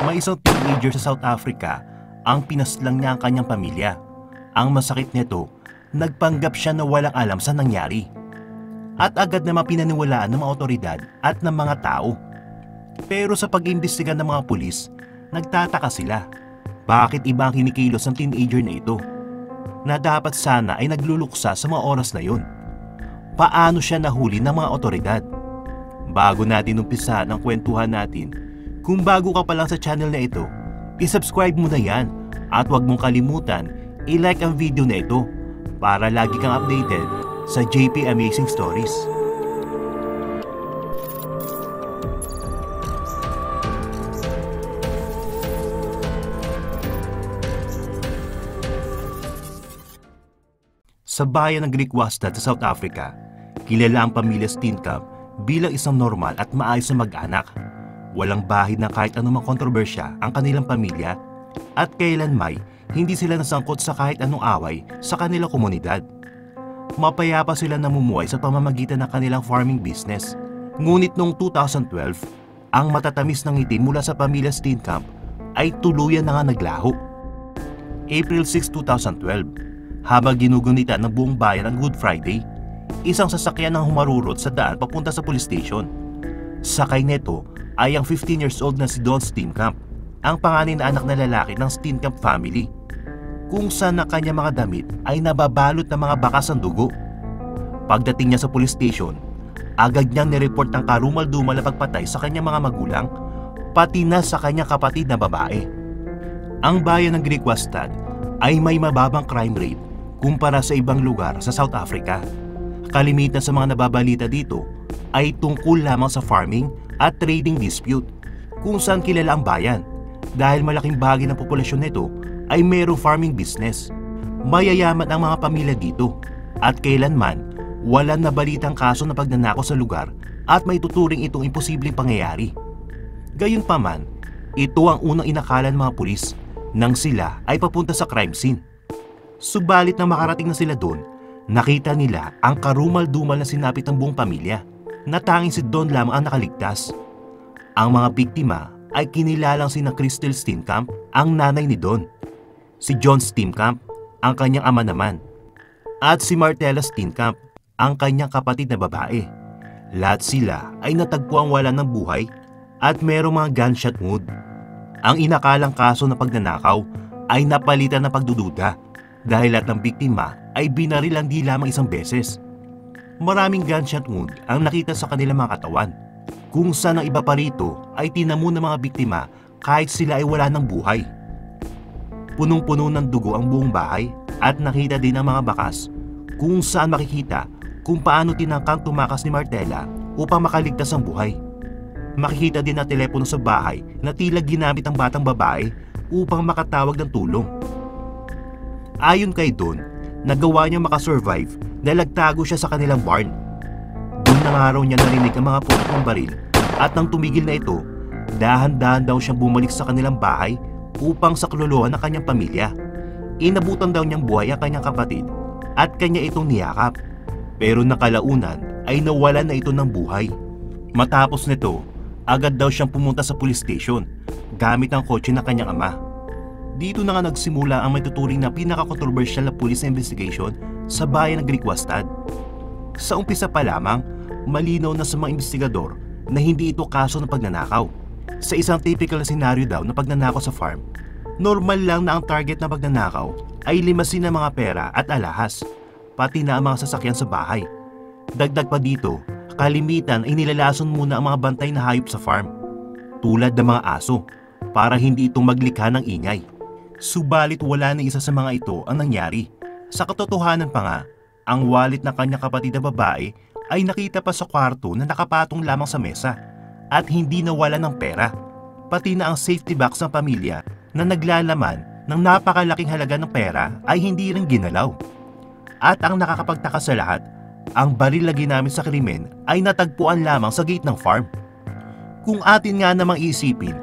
May isang teenager sa South Africa ang pinaslang niya ang kanyang pamilya. Ang masakit nito, nagpanggap siya na walang alam sa nangyari. At agad na mapinaniwalaan ng mga otoridad at ng mga tao. Pero sa pag-imbestiga ng mga pulis, nagtataka sila. Bakit iba ang kinikilos ng teenager na ito? Na dapat sana ay nagluluksa sa mga oras na yun. Paano siya nahuli ng mga otoridad? Bago natin umpisa ang kwentuhan natin, kung bago ka pa lang sa channel na ito, isubscribe mo na yan at huwag mong kalimutan i-like ang video na ito para lagi kang updated sa JP Amazing Stories. Sa bayan ng Griquastad sa South Africa, kilala ang pamilya Steenkamp bilang isang normal at maayos na mag-anak. Walang bahid ng kahit anumang kontrobersya ang kanilang pamilya at kailanmay hindi sila nasangkot sa kahit anong away sa kanilang komunidad. Mapayapa sila namumuhay sa pamamagitan ng kanilang farming business. Ngunit noong 2012, ang matatamis ng ngiti mula sa pamilya Steenkamp ay tuluyan na nga naglaho. April 6, 2012, habang ginugunita ng buong bayan ang Good Friday, isang sasakyan ang humarurot sa daan papunta sa police station. Sakay nito ay ang 15 years old na si Don Steenkamp, ang panganay na anak na lalaki ng Steenkamp family, kung saan ang kanyang mga damit ay nababalot ng mga bakas ng dugo. Pagdating niya sa police station, agad niyang nireport ang karumal-dumal na pagpatay sa kanyang mga magulang, pati na sa kanyang kapatid na babae. Ang bayan ng Griquastad ay may mababang crime rate kumpara sa ibang lugar sa South Africa. Kalimitan sa mga nababalita dito ay tungkol lamang sa farming at trading dispute, kung saan kilala ang bayan dahil malaking bahagi ng populasyon nito ay mayroong farming business. Mayayaman ang mga pamilya dito at kailanman walang nabalitang kaso na pagnanakaw sa lugar at may tuturing itong imposibleng pangyayari. Gayunpaman, ito ang unang inakala ng mga pulis nang sila ay papunta sa crime scene. Subalit nang makarating na sila doon, nakita nila ang karumal-dumal na sinapit ng buong pamilya na tanging si Don lamang ang nakaligtas. Ang mga biktima ay kinilalang sina Crystal Steenkamp, ang nanay ni Don, si John Steenkamp, ang kanyang ama naman, at si Martella Steenkamp, ang kanyang kapatid na babae. Lahat sila ay natagpuang wala ng buhay at merong mga gunshot wound. Ang inakalang kaso ng pagnanakaw ay napalitan ng pagdududa dahil lahat ng biktima ay binarilan di lamang isang beses. Maraming gunshot wound ang nakita sa kanilang mga katawan, kung saan ang iba pa rito ay tinamo ng mga biktima kahit sila ay wala ng buhay. Punong-puno ng dugo ang buong bahay at nakita din ang mga bakas kung saan makikita kung paano tinangkang tumakas ni Martella upang makaligtas ang buhay. Makikita din ang telepono sa bahay na tila ginamit ang batang babae upang makatawag ng tulong. Ayon kay Don, nagawa niya makasurvive dahil nagtago siya sa kanilang barn. Doon na nga raw niya narinig ang mga putok ng baril at nang tumigil na ito, dahan-dahan daw siyang bumalik sa kanilang bahay upang saklolohan ang kanyang pamilya. Inabutan daw niyang buhay ang kanyang kapatid at kanya itong niyakap. Pero nakalaunan ay nawalan na ito ng buhay. Matapos nito, agad daw siyang pumunta sa police station gamit ang kotse ng kanyang ama. Dito na nga nagsimula ang maituturing na pinaka-controversial na police investigation sa bayan ng Griquastad. Sa umpisa pa lamang, malinaw na sa mga investigador na hindi ito kaso ng pagnanakaw. Sa isang typical na senaryo daw na pagnanakaw sa farm, normal lang na ang target ng pagnanakaw ay limasin ng mga pera at alahas, pati na ang mga sasakyan sa bahay. Dagdag pa dito, kalimitan ay nilalason muna ang mga bantay na hayop sa farm, tulad ng mga aso, para hindi itong maglikha ng ingay. Subalit wala na isa sa mga ito ang nangyari. Sa katotohanan pa nga, ang wallet ng kanyang kapatid na babae ay nakita pa sa kwarto na nakapatong lamang sa mesa at hindi nawala ng pera, pati na ang safety box ng pamilya na naglalaman ng napakalaking halaga ng pera ay hindi rin ginalaw. At ang nakakapagtaka sa lahat, ang baril na ginamit sa krimen ay natagpuan lamang sa gate ng farm. Kung atin nga namang iisipin,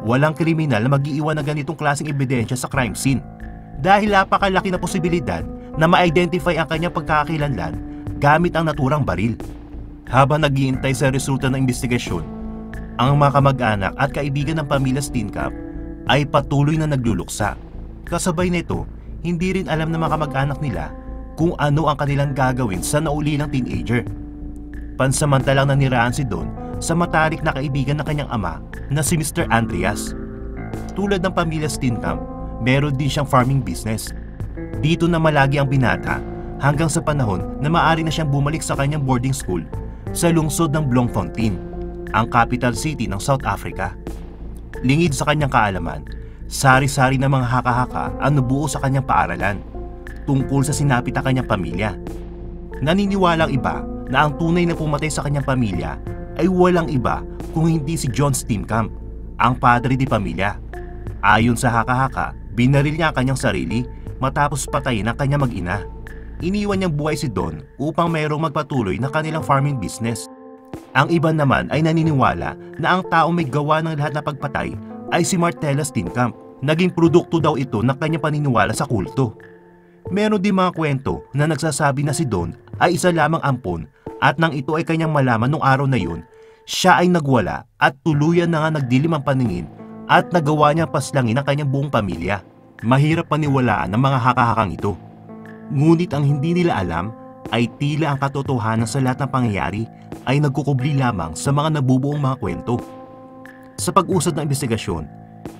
walang kriminal na mag-iiwan ng ganitong klaseng ebidensya sa crime scene dahil napakalaki na posibilidad na ma-identify ang kanyang pagkakakilanlan gamit ang naturang baril. Habang nag-iintay sa resulta ng investigasyon, ang mga kamag-anak at kaibigan ng pamilya Steenkamp ay patuloy na nagluluksa. Kasabay nito, hindi rin alam ng mga kamag-anak nila kung ano ang kanilang gagawin sa naulilang teenager. Pansamantalang nanirahan si Don sa matarik na kaibigan ng kanyang ama na si Mr. Andreas. Tulad ng pamilya Steenkamp, meron din siyang farming business. Dito na malagi ang binata hanggang sa panahon na maaari na siyang bumalik sa kanyang boarding school sa lungsod ng Bloemfontein, ang capital city ng South Africa. Lingid sa kanyang kaalaman, sari-sari na mga haka-haka ang nabuo sa kanyang paaralan tungkol sa sinapit ng kanyang pamilya. Naniniwala ang iba na ang tunay na pumatay sa kanyang pamilya ay walang iba kung hindi si John Steenkamp, ang padre di pamilya. Ayon sa haka-haka, binaril niya ang kanyang sarili matapos patayin ang kanyang mag-ina. Iniwan niyang buhay si Don upang mayroong magpatuloy na kanilang farming business. Ang iba naman ay naniniwala na ang taong may gawa ng lahat na pagpatay ay si Martella Steenkamp. Naging produkto daw ito ng kanyang paniniwala sa kulto. Meron din mga kwento na nagsasabi na si Don ay isa lamang ampon at nang ito ay kanyang malaman nung araw na yun, siya ay nagwala at tuluyan na nga nagdilim ang paningin at nagawa niya paslangin ang kanyang buong pamilya. Mahirap paniwalaan ng mga haka-hakang ito. Ngunit ang hindi nila alam ay tila ang katotohanan sa lahat ng pangyayari ay nagkukubli lamang sa mga nabubuong mga kwento. Sa pag-usad ng investigasyon,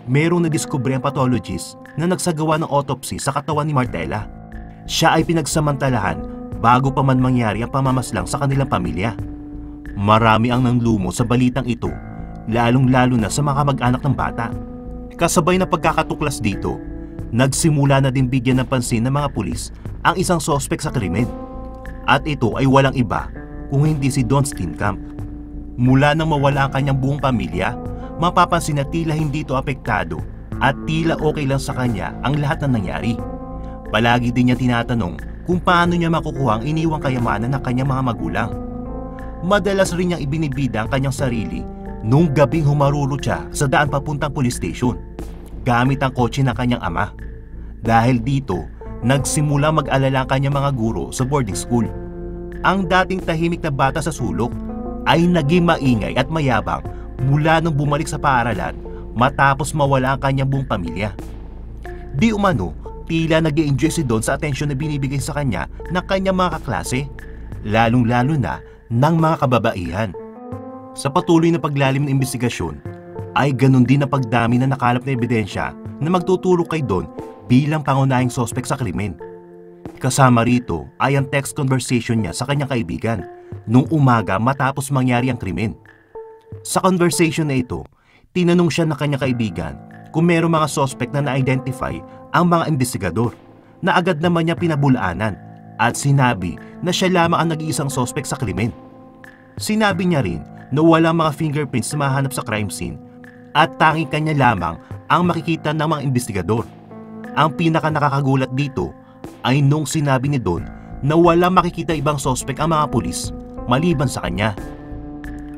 merong nadiskubre ang pathologist na nagsagawa ng autopsy sa katawan ni Martella. Siya ay pinagsamantalahan bago pa man mangyari ang pamamaslang sa kanilang pamilya. Marami ang nanglumo sa balitang ito, lalong-lalo na sa mga kamag-anak ng bata. Kasabay na pagkakatuklas dito, nagsimula na din bigyan ng pansin ng mga pulis ang isang sospek sa krimen. At ito ay walang iba kung hindi si Don Steenkamp. Mula nang mawala ang kanyang buong pamilya, mapapansin na tila hindi ito apektado at tila okay lang sa kanya ang lahat ng nangyari. Palagi din niya tinatanong kung paano niya makukuha ang iniwang kayamanan ng kanyang mga magulang. Madalas rin niyang ibinibida ang kanyang sarili nung gabing humaruro siya sa daan papuntang police station gamit ang kotse ng kanyang ama. Dahil dito, nagsimula mag-alala ang kanyang mga guro sa boarding school. Ang dating tahimik na bata sa sulok ay naging maingay at mayabang mula nung bumalik sa paaralan matapos mawala ang kanyang buong pamilya. Di umano, tila nag-i-enjoy si Don sa atensyon na binibigay sa kanya ng kanyang mga kaklase, lalong-lalo na ng mga kababaihan. Sa patuloy na paglalim ng investigasyon, ay ganun din ang pagdami na nakalap na ebidensya na magtuturo kay Don bilang pangunahing sospek sa krimen. Kasama rito ay ang text conversation niya sa kanyang kaibigan nung umaga matapos mangyari ang krimen. Sa conversation na ito, tinanong siya ng kanyang kaibigan kung mayroong mga sospek na na-identify ang mga investigador, na agad naman niya pinabulaanan at sinabi na siya lamang ang nag-iisang sospek sa krimen. Sinabi niya rin na walang mga fingerprints na mahanap sa crime scene at tanging kanya lamang ang makikita ng mga investigador. Ang pinaka nakakagulat dito ay nung sinabi ni Don na walang makikita ibang sospek ang mga pulis maliban sa kanya.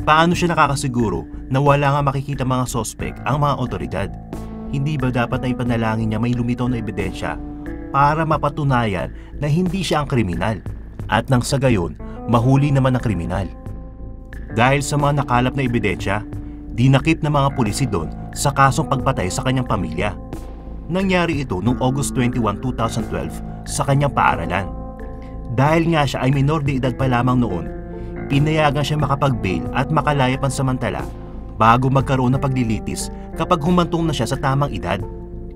Paano siya nakakasiguro na wala nga makikita mga sospek ang mga otoridad? Hindi ba dapat na ipanalangin niya may lumitaw na ebidensya para mapatunayan na hindi siya ang kriminal at nang sa gayon mahuli naman ang kriminal? Dahil sa mga nakalap na ebidensya, dinakip ng mga pulis si Don sa kasong pagpatay sa kanyang pamilya. Nangyari ito noong August 21, 2012 sa kanyang paaralan. Dahil nga siya ay minor de edad pa lamang noon, pinayagan siya makapag-bail at makalaya pansamantala bago magkaroon ng paglilitis kapag humantong na siya sa tamang edad.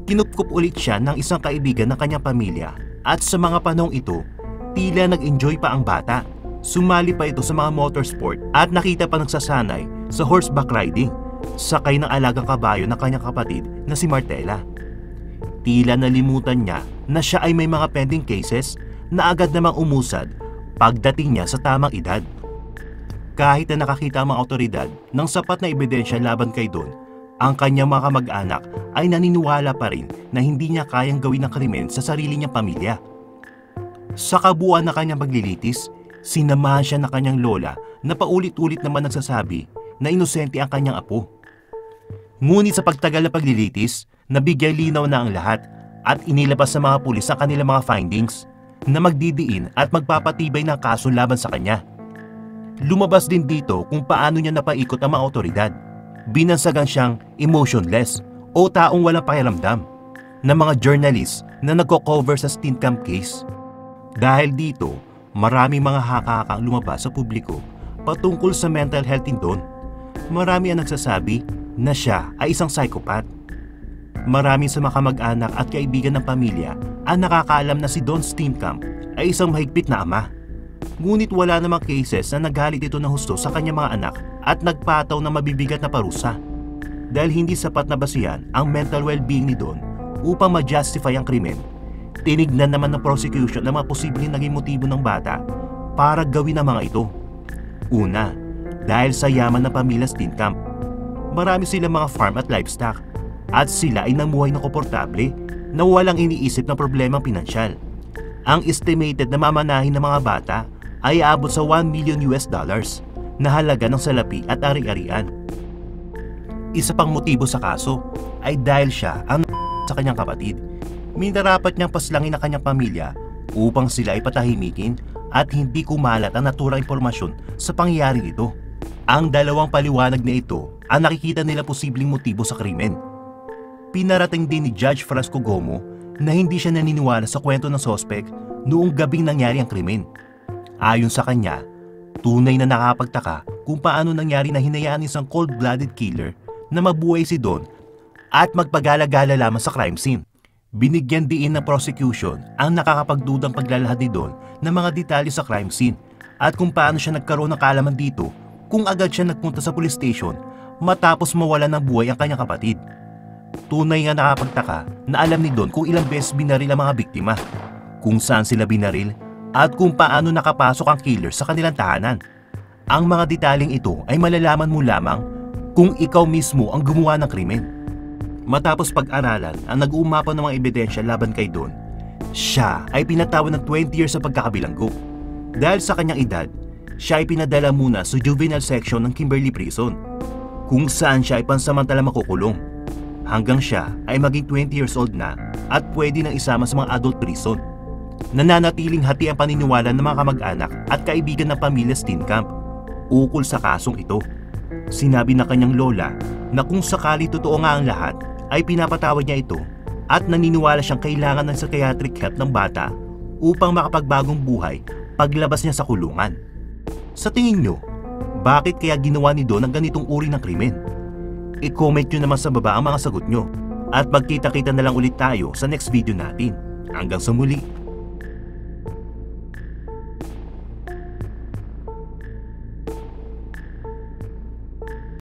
Kinupkup ulit siya ng isang kaibigan ng kanyang pamilya at sa mga panahong ito, tila nag-enjoy pa ang bata. Sumali pa ito sa mga motorsport at nakita pa nagsasanay sa horseback riding, sakay ng alagang kabayo ng kanyang kapatid na si Martella. Tila nalimutan niya na siya ay may mga pending cases na agad namang umusad pagdating niya sa tamang edad. Kahit na nakakita ang mga otoridad ng sapat na ebidensya laban kay Don, ang kanyang mga kamag-anak ay naniniwala pa rin na hindi niya kayang gawin ang krimen sa sarili niyang pamilya. Sa kabuuan na kanyang paglilitis, sinamahan siya ng kanyang lola na paulit-ulit naman nagsasabi na inosente ang kanyang apo. Ngunit sa pagtagal na paglilitis, nabigay linaw na ang lahat at inilabas sa mga pulis ang kanilang mga findings na magdidiin at magpapatibay ng kaso laban sa kanya. Lumabas din dito kung paano niya napaikot ang mga otoridad. Binansagan siyang emotionless o taong walang pakiramdam na mga journalist na nagko-cover sa Steenkamp case. Dahil dito, marami mga haka-hakang lumabas sa publiko patungkol sa mental health ni Don. Marami ang nagsasabi na siya ay isang psychopath. Marami sa mga kamag-anak at kaibigan ng pamilya ang nakakaalam na si Don Steenkamp ay isang mahigpit na ama. Ngunit wala namang cases na nagalit ito ng husto sa kanyang mga anak at nagpataw na mabibigat na parusa. Dahil hindi sapat na basihan ang mental well-being ni Don upang ma-justify ang krimen, tinignan naman ng prosecution ang mga posibleng naging motibo ng bata para gawin ang mga ito. Una, dahil sa yaman ng pamilya Steenkamp. Marami silang mga farm at livestock at sila ay namuhay na komportable na walang iniisip na problemang pinansyal. Ang estimated na mamanahin ng mga bata ay aabot sa $1 million na halaga ng salapi at ari-arian. Isa pang motibo sa kaso ay dahil siya ang sa kanyang kapatid. Minarapat niyang paslangin ang kanyang pamilya upang sila ay patahimikin at hindi kumalat ang naturang impormasyon sa pangyayaring ito. Ang dalawang paliwanag na ito ang nakikita nila posibleng motibo sa krimen. Pinarating din ni Judge Frasco Gomo na hindi siya naniniwala sa kwento ng sospek noong gabing nangyari ang krimen. Ayon sa kanya, tunay na nakapagtaka kung paano nangyari na hinayaan isang cold-blooded killer na mabuhay si Don at magpagala-gala lamang sa crime scene. Binigyan diin ng prosecution ang nakakapagdudang paglalahad ni Don ng mga detalye sa crime scene at kung paano siya nagkaroon ng kaalaman dito kung agad siya nagpunta sa police station matapos mawalan ng buhay ang kanyang kapatid. Tunay nga nakapagtaka na alam ni Don kung ilang beses binaril ang mga biktima, kung saan sila binaril at kung paano nakapasok ang killer sa kanilang tahanan. Ang mga detaling ito ay malalaman mo lamang kung ikaw mismo ang gumawa ng krimen. Matapos pag-aralan ang nag-uumapaw ng mga ebidensya laban kay Don, siya ay pinatawan ng 20 years sa pagkakabilanggo. Dahil sa kanyang edad, siya ay pinadala muna sa juvenile section ng Kimberly Prison, kung saan siya ay pansamantala makukulong, hanggang siya ay maging 20 years old na at pwede nang isama sa mga adult prison. Nananatiling hati ang paniniwala ng mga kamag-anak at kaibigan ng pamilya Steenkamp ukol sa kasong ito. Sinabi ng kanyang lola na kung sakali totoo nga ang lahat, ay pinapatawad niya ito at naniniwala siyang kailangan ng psychiatric help ng bata upang makapagbagong buhay paglabas niya sa kulungan. Sa tingin nyo, bakit kaya ginawa ni Don ang ganitong uri ng krimen? I-comment nyo naman sa baba ang mga sagot nyo at magkita-kita na lang ulit tayo sa next video natin. Hanggang sa muli!